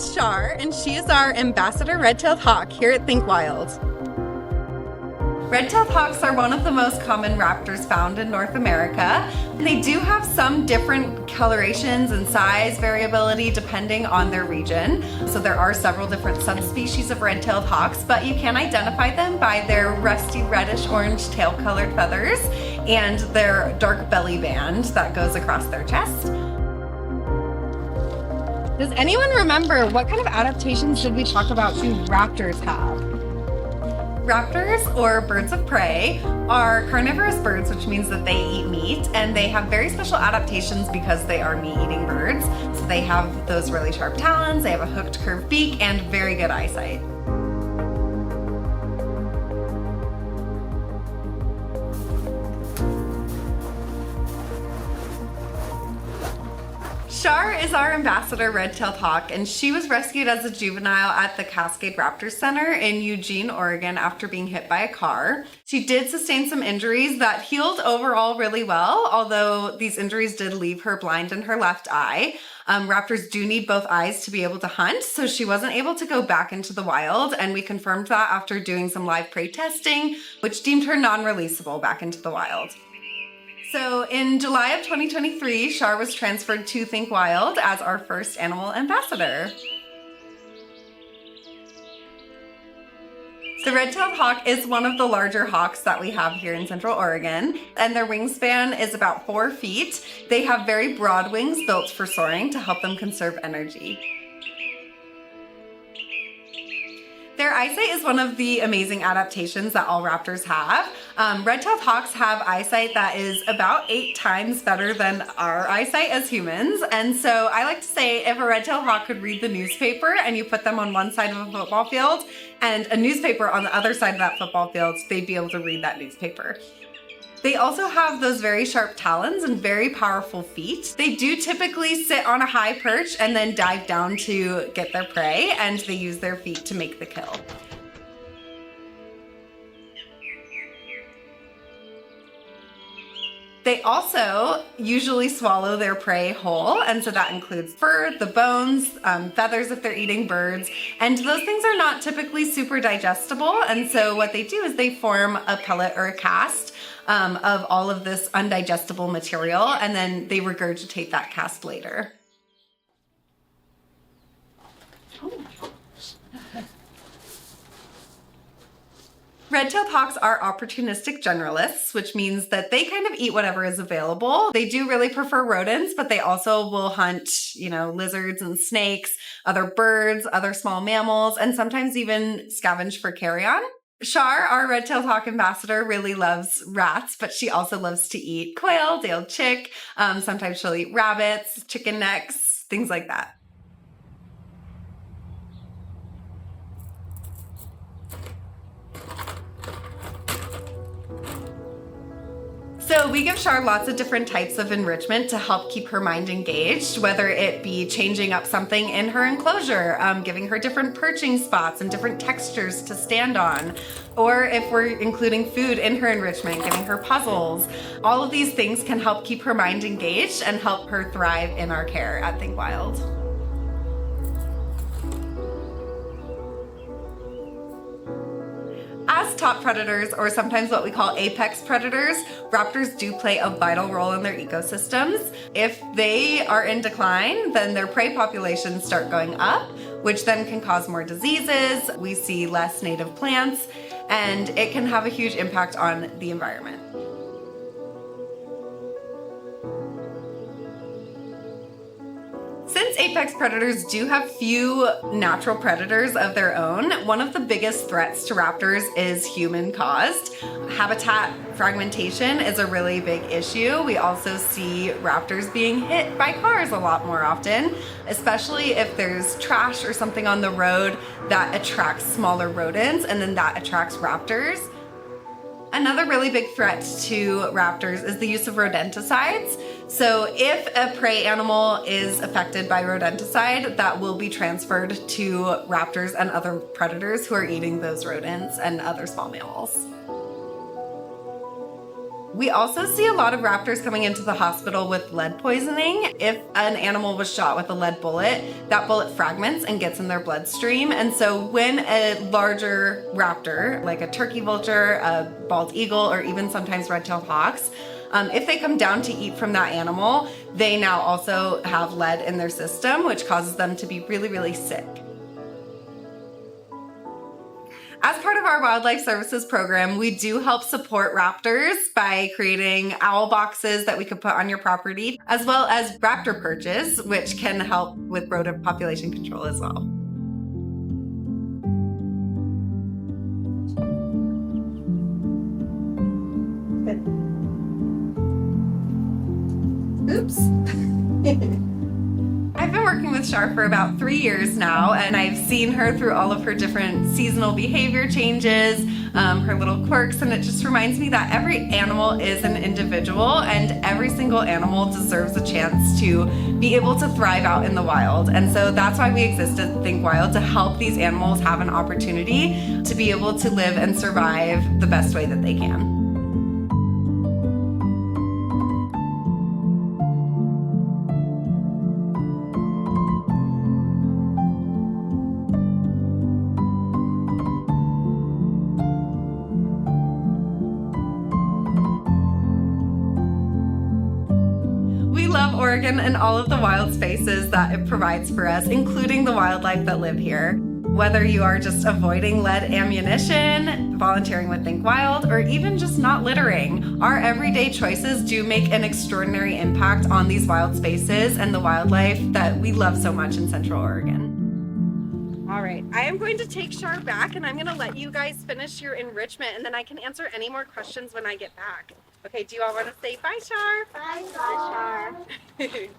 is Shar, and she is our ambassador red-tailed hawk here at Think Wild. Red-tailed hawks are one of the most common raptors found in North America. They do have some different colorations and size variability depending on their region. So there are several different subspecies of red-tailed hawks, but you can identify them by their rusty reddish-orange tail-colored feathers and their dark belly band that goes across their chest. Does anyone remember what kind of adaptations did we talk about do raptors have? Raptors, or birds of prey, are carnivorous birds, which means that they eat meat, and they have very special adaptations because they are meat-eating birds. So they have those really sharp talons, they have a hooked curved beak, and very good eyesight. Char is our ambassador red-tailed hawk, and she was rescued as a juvenile at the Cascade Raptor Center in Eugene, Oregon after being hit by a car. She did sustain some injuries that healed overall really well, although these injuries did leave her blind in her left eye. Raptors do need both eyes to be able to hunt, so she wasn't able to go back into the wild, and we confirmed that after doing some live prey testing, which deemed her non-releasable back into the wild. So in July of 2023, Char was transferred to Think Wild as our first animal ambassador. The red-tailed hawk is one of the larger hawks that we have here in Central Oregon, and their wingspan is about 4 feet. They have very broad wings built for soaring to help them conserve energy. Their eyesight is one of the amazing adaptations that all raptors have. Red-tailed hawks have eyesight that is about 8 times better than our eyesight as humans. And so I like to say if a red-tailed hawk could read the newspaper and you put them on one side of a football field and a newspaper on the other side of that football field, they'd be able to read that newspaper. They also have those very sharp talons and very powerful feet. They do typically sit on a high perch and then dive down to get their prey, and they use their feet to make the kill. They also usually swallow their prey whole, and so that includes fur, the bones, feathers if they're eating birds, and those things are not typically super digestible, and so what they do is they form a pellet or a cast of all of this undigestible material, and then they regurgitate that cast later. Red-tailed hawks are opportunistic generalists, which means that they kind of eat whatever is available. They do really prefer rodents, but they also will hunt, lizards and snakes, other birds, other small mammals, and sometimes even scavenge for carrion. Char, our red-tailed hawk ambassador, really loves rats, but she also loves to eat quail, day-old chick. Sometimes she'll eat rabbits, chicken necks, things like that. So we give Char lots of different types of enrichment to help keep her mind engaged, whether it be changing up something in her enclosure, giving her different perching spots and different textures to stand on, or if we're including food in her enrichment, giving her puzzles. All of these things can help keep her mind engaged and help her thrive in our care at Think Wild. As top predators, or sometimes what we call apex predators, raptors do play a vital role in their ecosystems. If they are in decline, then their prey populations start going up, which then can cause more diseases. We see less native plants, and it can have a huge impact on the environment. Since apex predators do have few natural predators of their own, one of the biggest threats to raptors is human-caused. Habitat fragmentation is a really big issue. We also see raptors being hit by cars a lot more often, especially if there's trash or something on the road that attracts smaller rodents, and then that attracts raptors. Another really big threat to raptors is the use of rodenticides. So if a prey animal is affected by rodenticide, that will be transferred to raptors and other predators who are eating those rodents and other small mammals. We also see a lot of raptors coming into the hospital with lead poisoning. If an animal was shot with a lead bullet, that bullet fragments and gets in their bloodstream. And so when a larger raptor, like a turkey vulture, a bald eagle, or even sometimes red-tailed hawks, if they come down to eat from that animal, they now also have lead in their system, which causes them to be really, really sick. As part of our wildlife services program, we do help support raptors by creating owl boxes that we could put on your property, as well as raptor perches, which can help with rodent population control as well. Oops. I've been working with Shar for about 3 years now, and I've seen her through all of her different seasonal behavior changes, her little quirks, and it just reminds me that every animal is an individual and every single animal deserves a chance to be able to thrive out in the wild. And so that's why we exist at Think Wild, to help these animals have an opportunity to be able to live and survive the best way that they can. We love Oregon and all of the wild spaces that it provides for us, including the wildlife that live here. Whether you are just avoiding lead ammunition, volunteering with Think Wild, or even just not littering, our everyday choices do make an extraordinary impact on these wild spaces and the wildlife that we love so much in Central Oregon. All right, I am going to take Shar back and I'm going to let you guys finish your enrichment, and then I can answer any more questions when I get back. Okay, do you all want to say bye, Char? Bye, Char.